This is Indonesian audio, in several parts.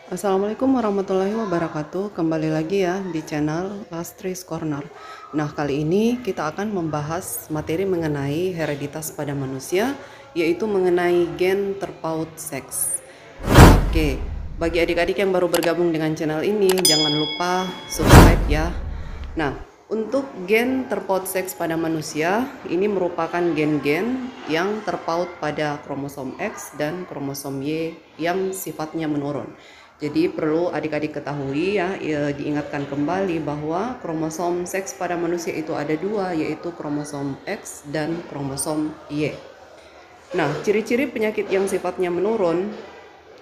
Assalamualaikum warahmatullahi wabarakatuh. Kembali lagi ya di channel Lastris Corner. Nah, kali ini kita akan membahas materi mengenai hereditas pada manusia, yaitu mengenai gen terpaut seks. Oke, bagi adik-adik yang baru bergabung dengan channel ini, jangan lupa subscribe ya. Nah, untuk gen terpaut seks pada manusia, ini merupakan gen-gen yang terpaut pada kromosom X dan kromosom Y yang sifatnya menurun. Jadi perlu adik-adik ketahui ya, diingatkan kembali bahwa kromosom seks pada manusia itu ada dua, yaitu kromosom X dan kromosom Y. Nah, ciri-ciri penyakit yang sifatnya menurun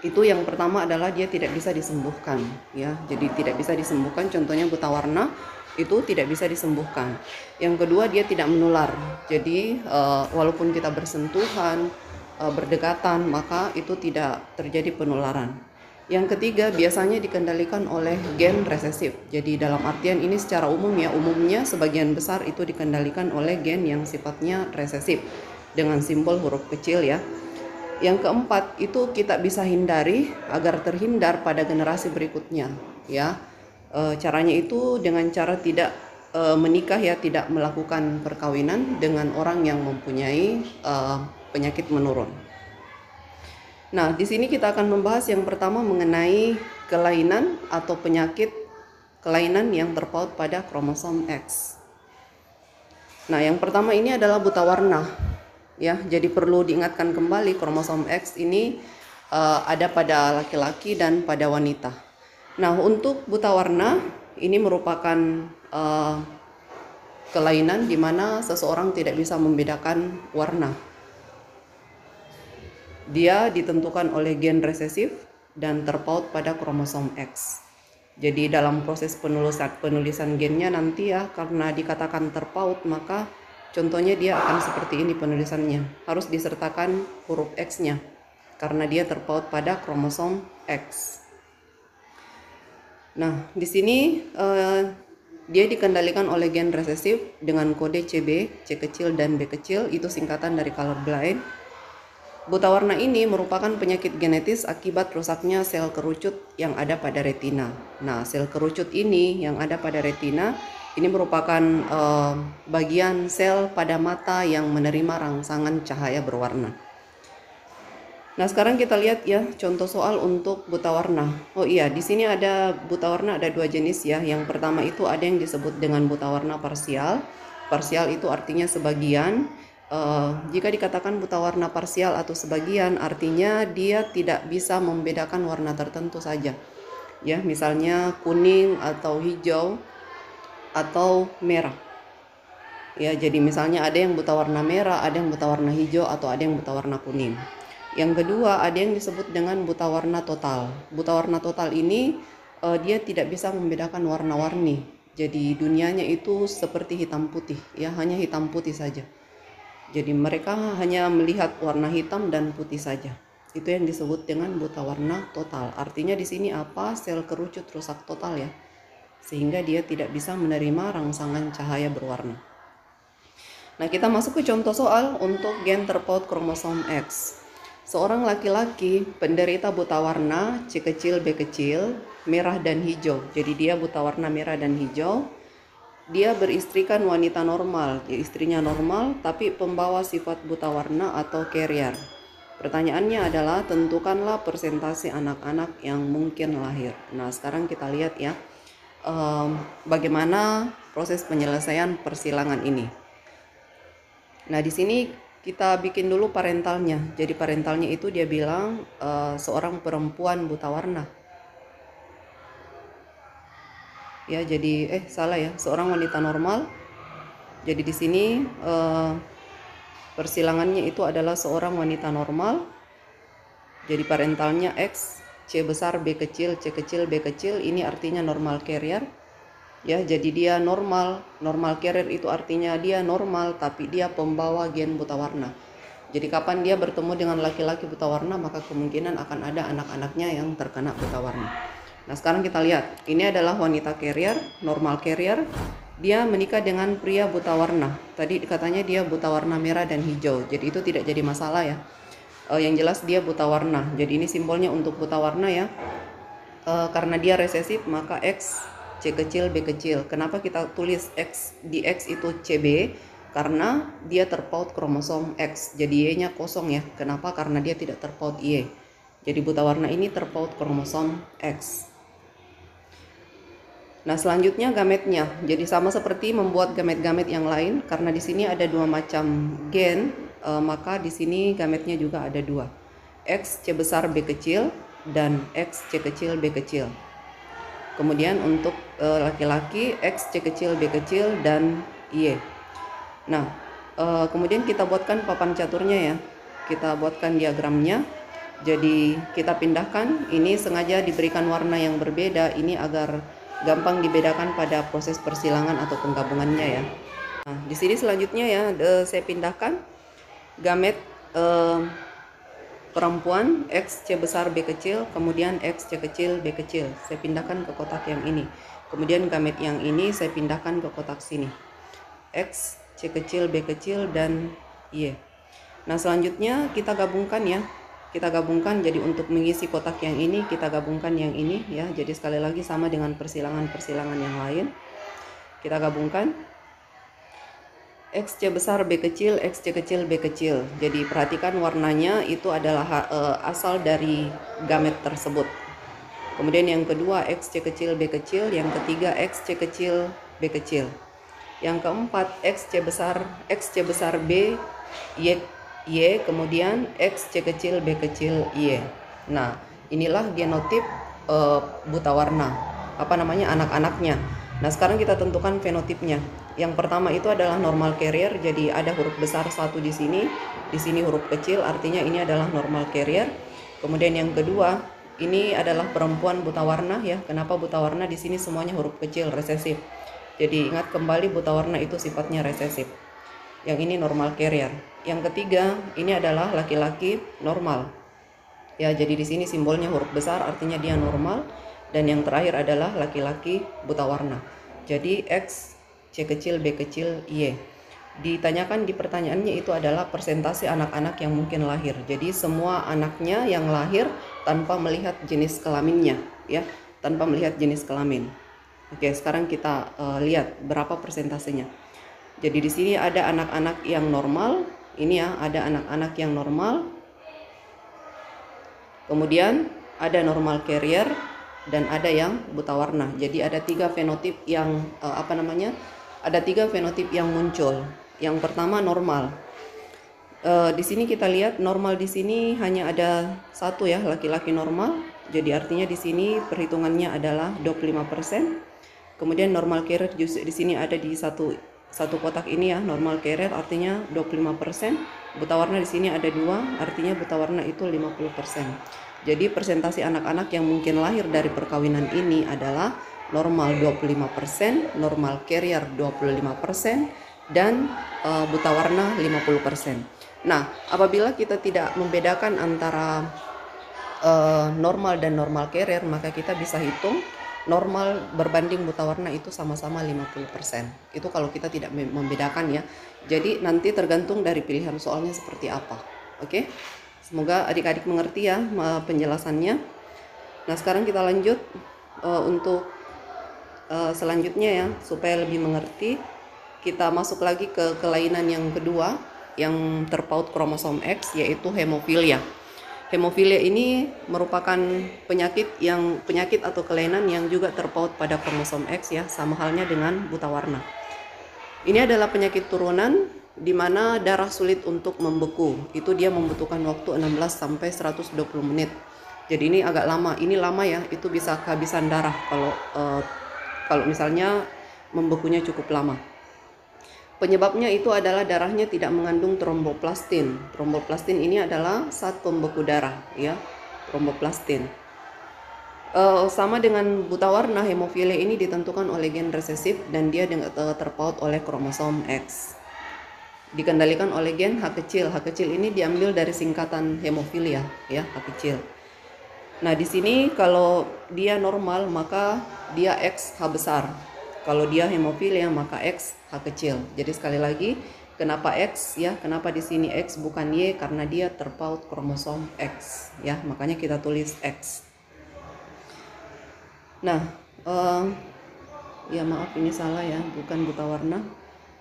itu yang pertama adalah dia tidak bisa disembuhkan ya. Jadi tidak bisa disembuhkan, contohnya buta warna itu tidak bisa disembuhkan. Yang kedua, dia tidak menular. Jadi walaupun kita bersentuhan, berdekatan, maka itu tidak terjadi penularan. Yang ketiga, biasanya dikendalikan oleh gen resesif. Jadi dalam artian ini secara umum ya, umumnya sebagian besar itu dikendalikan oleh gen yang sifatnya resesif dengan simbol huruf kecil ya. Yang keempat, itu kita bisa hindari agar terhindar pada generasi berikutnya ya. Caranya itu dengan cara tidak menikah ya, tidak melakukan perkawinan dengan orang yang mempunyai penyakit menurun. Nah, di sini kita akan membahas yang pertama mengenai kelainan atau penyakit kelainan yang terpaut pada kromosom X. Nah, yang pertama ini adalah buta warna. Ya, jadi perlu diingatkan kembali kromosom X ini ada pada laki-laki dan pada wanita. Nah, untuk buta warna ini merupakan kelainan di mana seseorang tidak bisa membedakan warna. Dia ditentukan oleh gen resesif dan terpaut pada kromosom X. Jadi dalam proses penulisan gennya nanti ya, karena dikatakan terpaut, maka contohnya dia akan seperti ini penulisannya. Harus disertakan huruf X-nya karena dia terpaut pada kromosom X. Nah, di sini dia dikendalikan oleh gen resesif dengan kode CB, C kecil dan B kecil, itu singkatan dari colorblind. Buta warna ini merupakan penyakit genetis akibat rusaknya sel kerucut yang ada pada retina. Nah, sel kerucut ini yang ada pada retina ini merupakan bagian sel pada mata yang menerima rangsangan cahaya berwarna. Nah, sekarang kita lihat ya contoh soal untuk buta warna. Oh iya, di sini ada buta warna ada dua jenis ya. Yang pertama itu ada yang disebut dengan buta warna parsial. Parsial itu artinya sebagian. Jika dikatakan buta warna parsial atau sebagian, artinya dia tidak bisa membedakan warna tertentu saja. Ya, misalnya kuning atau hijau atau merah. Ya, jadi misalnya ada yang buta warna merah, ada yang buta warna hijau, atau ada yang buta warna kuning. Yang kedua, ada yang disebut dengan buta warna total. Buta warna total ini dia tidak bisa membedakan warna-warni. Jadi dunianya itu seperti hitam putih, ya, hanya hitam putih saja. Jadi mereka hanya melihat warna hitam dan putih saja. Itu yang disebut dengan buta warna total. Artinya di sini apa? Sel kerucut rusak total ya. Sehingga dia tidak bisa menerima rangsangan cahaya berwarna. Nah, kita masuk ke contoh soal untuk gen terpaut kromosom X. Seorang laki-laki penderita buta warna C kecil B kecil, merah dan hijau. Jadi dia buta warna merah dan hijau. Dia beristrikan wanita normal, istrinya normal tapi pembawa sifat buta warna atau carrier. Pertanyaannya adalah tentukanlah persentase anak-anak yang mungkin lahir. Nah, sekarang kita lihat ya bagaimana proses penyelesaian persilangan ini. Nah, di sini kita bikin dulu parentalnya. Jadi parentalnya itu dia bilang seorang perempuan buta warna. Ya, jadi salah ya, seorang wanita normal. Jadi di sini persilangannya itu adalah seorang wanita normal. Jadi parentalnya X, C besar, B kecil, C kecil, B kecil, ini artinya normal carrier. Ya, jadi dia normal carrier itu artinya dia normal tapi dia pembawa gen buta warna. Jadi kapan dia bertemu dengan laki-laki buta warna, maka kemungkinan akan ada anak-anaknya yang terkena buta warna. Nah, sekarang kita lihat, ini adalah wanita carrier, normal carrier. Dia menikah dengan pria buta warna. Tadi katanya dia buta warna merah dan hijau, jadi itu tidak jadi masalah ya. Yang jelas dia buta warna. Jadi ini simbolnya untuk buta warna ya. karena dia resesif maka X C kecil B kecil. Kenapa kita tulis X di X itu CB? Karena dia terpaut kromosom X, jadi Y-nya kosong ya. Kenapa? Karena dia tidak terpaut Y. Jadi buta warna ini terpaut kromosom X. Nah, selanjutnya gametnya. Jadi sama seperti membuat gamet-gamet yang lain, karena di sini ada dua macam gen, maka di sini gametnya juga ada dua. X C besar B kecil dan X C kecil B kecil. Kemudian untuk laki-laki X C kecil B kecil dan Y. Nah, kemudian kita buatkan papan caturnya ya. Kita buatkan diagramnya. Jadi kita pindahkan, ini sengaja diberikan warna yang berbeda ini agar gampang dibedakan pada proses persilangan atau penggabungannya ya. Nah, di sini selanjutnya ya saya pindahkan gamet perempuan X C besar B kecil, kemudian X C kecil B kecil. Saya pindahkan ke kotak yang ini. Kemudian gamet yang ini saya pindahkan ke kotak sini. X C kecil B kecil dan Y. Nah, selanjutnya kita gabungkan ya. Kita gabungkan, jadi untuk mengisi kotak yang ini kita gabungkan yang ini ya. Jadi sekali lagi sama dengan persilangan-persilangan yang lain. Kita gabungkan X C besar B kecil, X C kecil B kecil. Jadi perhatikan warnanya itu adalah asal dari gamet tersebut. Kemudian yang kedua X C kecil B kecil, yang ketiga X C kecil B kecil. Yang keempat X C besar B Y, kemudian X C kecil B kecil Y. Nah, inilah genotip buta warna. Apa namanya, anak-anaknya. Nah, sekarang kita tentukan fenotipnya. Yang pertama itu adalah normal carrier, jadi ada huruf besar 1 di sini huruf kecil, artinya ini adalah normal carrier. Kemudian yang kedua, ini adalah perempuan buta warna ya. Kenapa buta warna? Di sini semuanya huruf kecil, resesif. Jadi ingat kembali buta warna itu sifatnya resesif. Yang ini normal carrier. Yang ketiga, ini adalah laki-laki normal. Ya, jadi di sini simbolnya huruf besar, artinya dia normal. Dan yang terakhir adalah laki-laki buta warna. Jadi X C kecil B kecil Y. Ditanyakan di pertanyaannya itu adalah persentase anak-anak yang mungkin lahir. Jadi semua anaknya yang lahir tanpa melihat jenis kelaminnya ya, tanpa melihat jenis kelamin. Oke, sekarang kita lihat berapa persentasenya. Jadi di sini ada anak-anak yang normal, ini ya, ada anak-anak yang normal. Kemudian ada normal carrier dan ada yang buta warna. Jadi ada 3 fenotip yang ada 3 fenotip yang muncul. Yang pertama normal. Di sini kita lihat normal di sini hanya ada 1 ya, laki-laki normal. Jadi artinya di sini perhitungannya adalah 25%. Kemudian normal carrier justru di sini ada di satu kotak ini ya, normal carrier artinya 25%. Buta warna di sini ada 2, artinya buta warna itu 50%. Jadi persentase anak-anak yang mungkin lahir dari perkawinan ini adalah normal 25%, normal carrier 25%, dan buta warna 50%. Nah, apabila kita tidak membedakan antara normal dan normal carrier, maka kita bisa hitung normal berbanding buta warna itu sama-sama 50%. Itu kalau kita tidak membedakan ya. Jadi nanti tergantung dari pilihan soalnya seperti apa. Oke? Semoga adik-adik mengerti ya penjelasannya. Nah, sekarang kita lanjut untuk selanjutnya ya, supaya lebih mengerti. Kita masuk lagi ke kelainan yang kedua yang terpaut kromosom X, yaitu hemofilia. Hemofilia ini merupakan penyakit atau kelainan yang juga terpaut pada kromosom X ya, sama halnya dengan buta warna. Ini adalah penyakit turunan di mana darah sulit untuk membeku. Itu dia membutuhkan waktu 16 sampai 120 menit. Jadi ini agak lama. Ini lama ya, itu bisa kehabisan darah kalau misalnya membekunya cukup lama. Penyebabnya itu adalah darahnya tidak mengandung tromboplastin. Tromboplastin ini adalah zat pembeku darah ya, tromboplastin. Sama dengan buta warna, hemofilia ini ditentukan oleh gen resesif dan dia terpaut oleh kromosom X. Dikendalikan oleh gen H kecil. H kecil ini diambil dari singkatan hemofilia ya, H kecil. Nah, di sini kalau dia normal maka dia X H besar. Kalau dia hemofilia maka X H kecil. Jadi sekali lagi, kenapa X ya? Kenapa di sini X bukan Y? Karena dia terpaut kromosom X ya. Makanya kita tulis X. Nah, eh, ya maaf ini salah ya, bukan buta warna.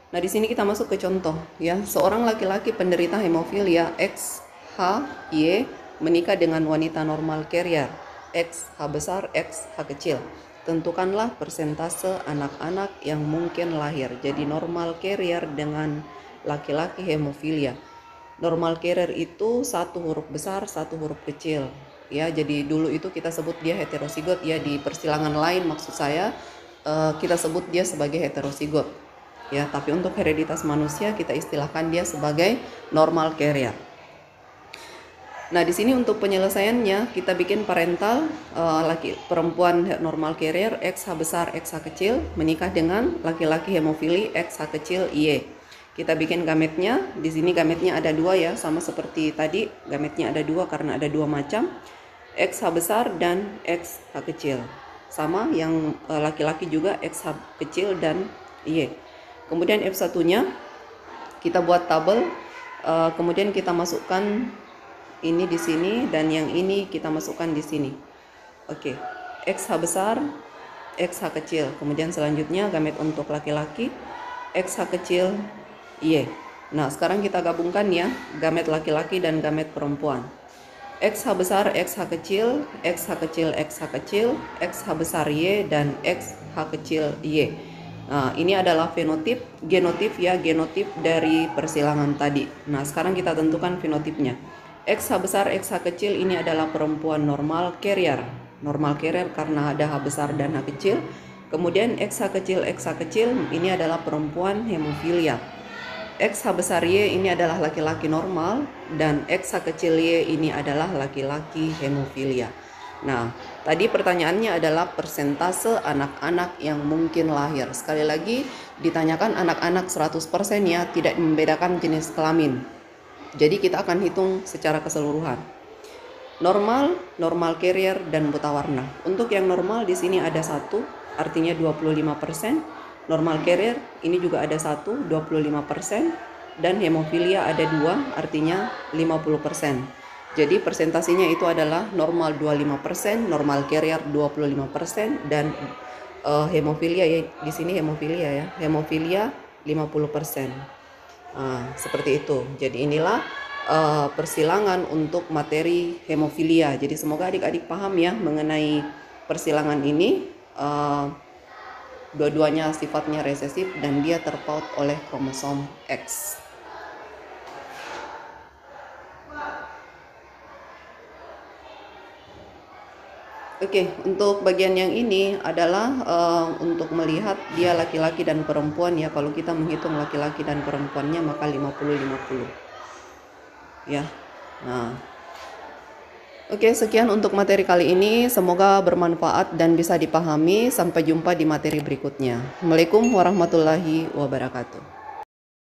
Nah, di sini kita masuk ke contoh ya. Seorang laki-laki penderita hemofilia XHY menikah dengan wanita normal carrier XH besar XH kecil. Tentukanlah persentase anak-anak yang mungkin lahir. Jadi normal carrier dengan laki-laki hemofilia. Normal carrier itu satu huruf besar, satu huruf kecil. Ya, jadi dulu itu kita sebut dia heterozigot ya, di persilangan lain maksud saya kita sebut dia sebagai heterozigot. Ya, tapi untuk hereditas manusia kita istilahkan dia sebagai normal carrier. Nah, di sini untuk penyelesaiannya kita bikin parental perempuan normal carrier XH besar XH kecil menikah dengan laki-laki hemofili XH kecil Y. Kita bikin gametnya. Di sini gametnya ada dua ya, sama seperti tadi. Gametnya ada dua karena ada dua macam, XH besar dan XH kecil. Sama yang laki-laki juga XH kecil dan Y. Kemudian F1-nya kita buat tabel, kemudian kita masukkan ini di sini dan yang ini kita masukkan di sini. Oke, XH besar, XH kecil. Kemudian selanjutnya gamet untuk laki-laki, XH kecil, Y. Nah, sekarang kita gabungkan ya, gamet laki-laki dan gamet perempuan. XH besar, XH kecil, XH kecil, XH kecil, XH besar Y, dan XH kecil Y. Nah, ini adalah genotip ya, genotip dari persilangan tadi. Nah, sekarang kita tentukan fenotipnya. XH besar, XH kecil ini adalah perempuan normal carrier. Normal carrier karena ada H besar dan H kecil. Kemudian XH kecil ini adalah perempuan hemofilia. XH besar Y ini adalah laki-laki normal dan XH kecil Y ini adalah laki-laki hemofilia. Nah, tadi pertanyaannya adalah persentase anak-anak yang mungkin lahir. Sekali lagi ditanyakan anak-anak 100% ya, tidak membedakan jenis kelamin. Jadi kita akan hitung secara keseluruhan. Normal, normal carrier, dan buta warna. Untuk yang normal di sini ada 1, artinya 25%. Normal carrier ini juga ada 1, 25%. Dan hemofilia ada 2, artinya 50%. Jadi presentasinya itu adalah normal 25%, normal carrier 25%, dan hemofilia ya, di sini hemofilia ya. Hemofilia 50%. Seperti itu. Jadi inilah persilangan untuk materi hemofilia. Jadi semoga adik-adik paham ya mengenai persilangan ini. Dua-duanya sifatnya resesif dan dia terpaut oleh kromosom X. Oke, untuk bagian yang ini adalah untuk melihat dia laki-laki dan perempuan ya. Kalau kita menghitung laki-laki dan perempuannya maka 50-50. Ya. Nah. Oke, sekian untuk materi kali ini. Semoga bermanfaat dan bisa dipahami. Sampai jumpa di materi berikutnya. Assalamualaikum warahmatullahi wabarakatuh.